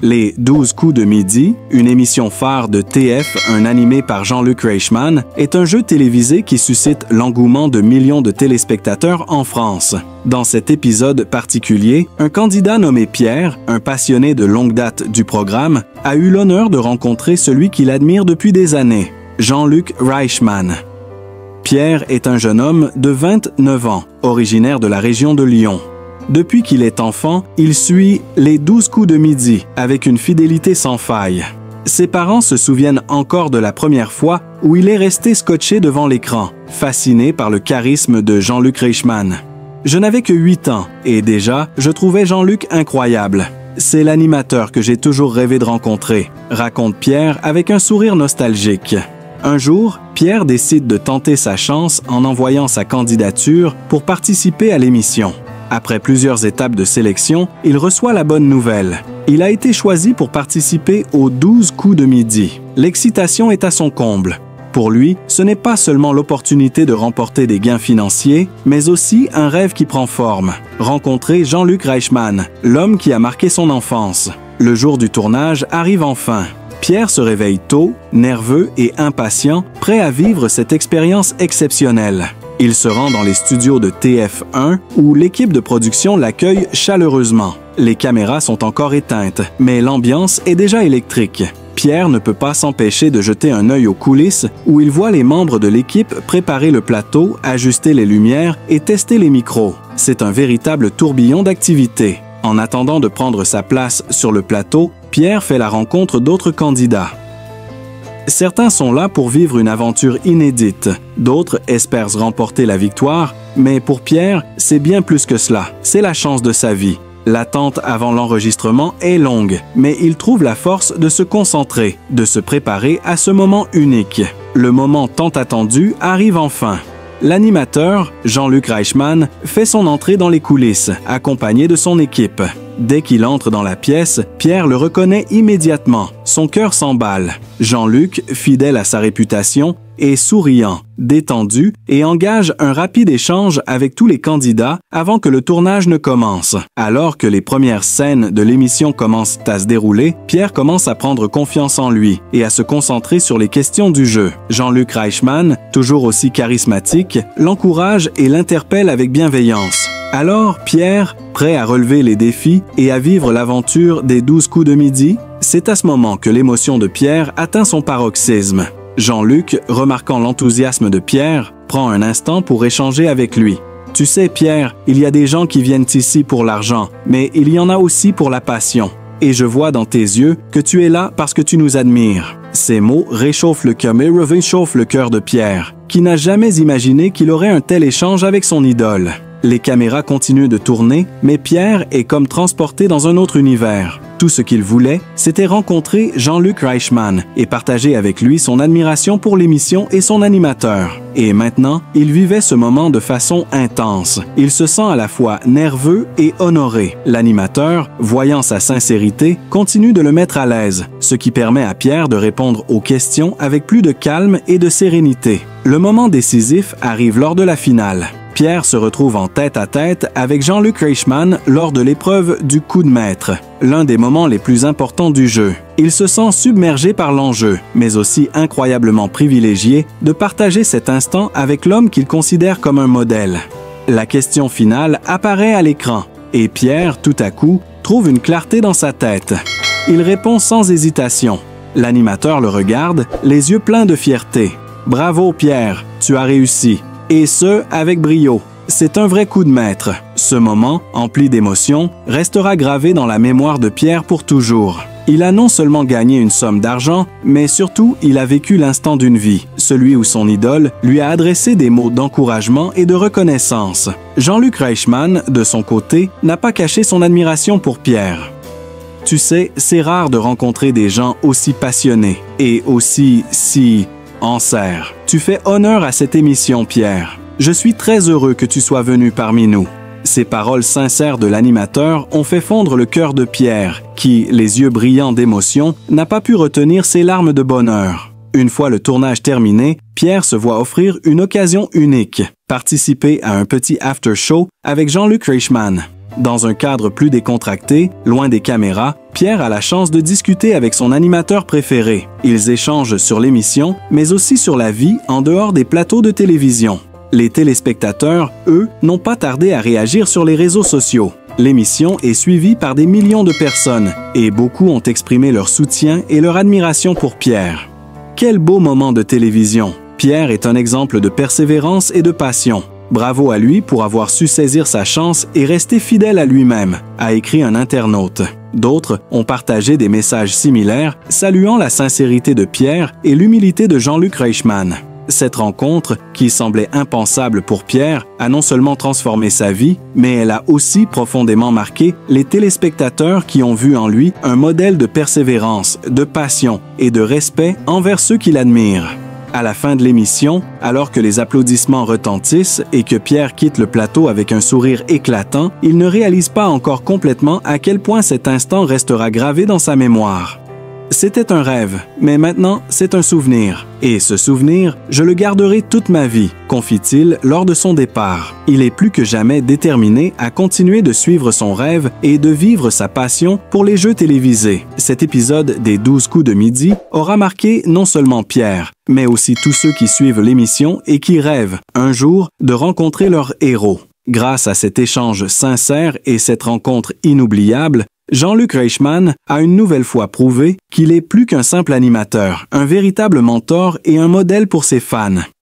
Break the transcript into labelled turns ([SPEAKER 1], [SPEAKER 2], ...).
[SPEAKER 1] Les 12 coups de midi, une émission phare de TF, un animé par Jean-Luc Reichmann, est un jeu télévisé qui suscite l'engouement de millions de téléspectateurs en France. Dans cet épisode particulier, un candidat nommé Pierre, un passionné de longue date du programme, a eu l'honneur de rencontrer celui qu'il admire depuis des années, Jean-Luc Reichmann. Pierre est un jeune homme de 29 ans, originaire de la région de Lyon. Depuis qu'il est enfant, il suit les 12 coups de midi avec une fidélité sans faille. Ses parents se souviennent encore de la première fois où il est resté scotché devant l'écran, fasciné par le charisme de Jean-Luc Reichmann. Je n'avais que 8 ans et déjà, je trouvais Jean-Luc incroyable. C'est l'animateur que j'ai toujours rêvé de rencontrer, raconte Pierre avec un sourire nostalgique. Un jour, Pierre décide de tenter sa chance en envoyant sa candidature pour participer à l'émission. Après plusieurs étapes de sélection, il reçoit la bonne nouvelle. Il a été choisi pour participer aux 12 coups de midi. L'excitation est à son comble. Pour lui, ce n'est pas seulement l'opportunité de remporter des gains financiers, mais aussi un rêve qui prend forme. Rencontrer Jean-Luc Reichmann, l'homme qui a marqué son enfance. Le jour du tournage arrive enfin. Pierre se réveille tôt, nerveux et impatient, prêt à vivre cette expérience exceptionnelle. Il se rend dans les studios de TF1 où l'équipe de production l'accueille chaleureusement. Les caméras sont encore éteintes, mais l'ambiance est déjà électrique. Pierre ne peut pas s'empêcher de jeter un œil aux coulisses où il voit les membres de l'équipe préparer le plateau, ajuster les lumières et tester les micros. C'est un véritable tourbillon d'activités. En attendant de prendre sa place sur le plateau, Pierre fait la rencontre d'autres candidats. Certains sont là pour vivre une aventure inédite, d'autres espèrent remporter la victoire, mais pour Pierre, c'est bien plus que cela, c'est la chance de sa vie. L'attente avant l'enregistrement est longue, mais il trouve la force de se concentrer, de se préparer à ce moment unique. Le moment tant attendu arrive enfin. L'animateur, Jean-Luc Reichmann, fait son entrée dans les coulisses, accompagné de son équipe. Dès qu'il entre dans la pièce, Pierre le reconnaît immédiatement. Son cœur s'emballe. Jean-Luc, fidèle à sa réputation, est souriant, détendu et engage un rapide échange avec tous les candidats avant que le tournage ne commence. Alors que les premières scènes de l'émission commencent à se dérouler, Pierre commence à prendre confiance en lui et à se concentrer sur les questions du jeu. Jean-Luc Reichmann, toujours aussi charismatique, l'encourage et l'interpelle avec bienveillance. Alors, Pierre, prêt à relever les défis et à vivre l'aventure des 12 coups de midi, c'est à ce moment que l'émotion de Pierre atteint son paroxysme. Jean-Luc, remarquant l'enthousiasme de Pierre, prend un instant pour échanger avec lui. « Tu sais, Pierre, il y a des gens qui viennent ici pour l'argent, mais il y en a aussi pour la passion. Et je vois dans tes yeux que tu es là parce que tu nous admires. » Ces mots réchauffent le cœur de Pierre, qui n'a jamais imaginé qu'il aurait un tel échange avec son idole. Les caméras continuent de tourner, mais Pierre est comme transporté dans un autre univers. Tout ce qu'il voulait, c'était rencontrer Jean-Luc Reichmann et partager avec lui son admiration pour l'émission et son animateur. Et maintenant, il vivait ce moment de façon intense. Il se sent à la fois nerveux et honoré. L'animateur, voyant sa sincérité, continue de le mettre à l'aise, ce qui permet à Pierre de répondre aux questions avec plus de calme et de sérénité. Le moment décisif arrive lors de la finale. Pierre se retrouve en tête-à-tête avec Jean-Luc Reichmann lors de l'épreuve du coup de maître, l'un des moments les plus importants du jeu. Il se sent submergé par l'enjeu, mais aussi incroyablement privilégié de partager cet instant avec l'homme qu'il considère comme un modèle. La question finale apparaît à l'écran, et Pierre, tout à coup, trouve une clarté dans sa tête. Il répond sans hésitation. L'animateur le regarde, les yeux pleins de fierté. « Bravo Pierre, tu as réussi !» Et ce, avec brio. C'est un vrai coup de maître. Ce moment, empli d'émotions, restera gravé dans la mémoire de Pierre pour toujours. Il a non seulement gagné une somme d'argent, mais surtout, il a vécu l'instant d'une vie, celui où son idole lui a adressé des mots d'encouragement et de reconnaissance. Jean-Luc Reichmann, de son côté, n'a pas caché son admiration pour Pierre. Tu sais, c'est rare de rencontrer des gens aussi passionnés et aussi en serre. Tu fais honneur à cette émission, Pierre. Je suis très heureux que tu sois venu parmi nous. Ces paroles sincères de l'animateur ont fait fondre le cœur de Pierre, qui, les yeux brillants d'émotion, n'a pas pu retenir ses larmes de bonheur. Une fois le tournage terminé, Pierre se voit offrir une occasion unique, participer à un petit after-show avec Jean-Luc Reichmann. Dans un cadre plus décontracté, loin des caméras, Pierre a la chance de discuter avec son animateur préféré. Ils échangent sur l'émission, mais aussi sur la vie en dehors des plateaux de télévision. Les téléspectateurs, eux, n'ont pas tardé à réagir sur les réseaux sociaux. L'émission est suivie par des millions de personnes et beaucoup ont exprimé leur soutien et leur admiration pour Pierre. Quel beau moment de télévision! Pierre est un exemple de persévérance et de passion. Bravo à lui pour avoir su saisir sa chance et rester fidèle à lui-même, a écrit un internaute. D'autres ont partagé des messages similaires, saluant la sincérité de Pierre et l'humilité de Jean-Luc Reichmann. Cette rencontre, qui semblait impensable pour Pierre, a non seulement transformé sa vie, mais elle a aussi profondément marqué les téléspectateurs qui ont vu en lui un modèle de persévérance, de passion et de respect envers ceux qui l'admirent. À la fin de l'émission, alors que les applaudissements retentissent et que Pierre quitte le plateau avec un sourire éclatant, il ne réalise pas encore complètement à quel point cet instant restera gravé dans sa mémoire. C'était un rêve, mais maintenant c'est un souvenir. Et ce souvenir, je le garderai toute ma vie, confie-t-il lors de son départ. Il est plus que jamais déterminé à continuer de suivre son rêve et de vivre sa passion pour les jeux télévisés. Cet épisode des 12 coups de midi aura marqué non seulement Pierre, mais aussi tous ceux qui suivent l'émission et qui rêvent, un jour, de rencontrer leur héros. Grâce à cet échange sincère et cette rencontre inoubliable, Jean-Luc Reichmann a une nouvelle fois prouvé qu'il est plus qu'un simple animateur, un véritable mentor et un modèle pour ses fans.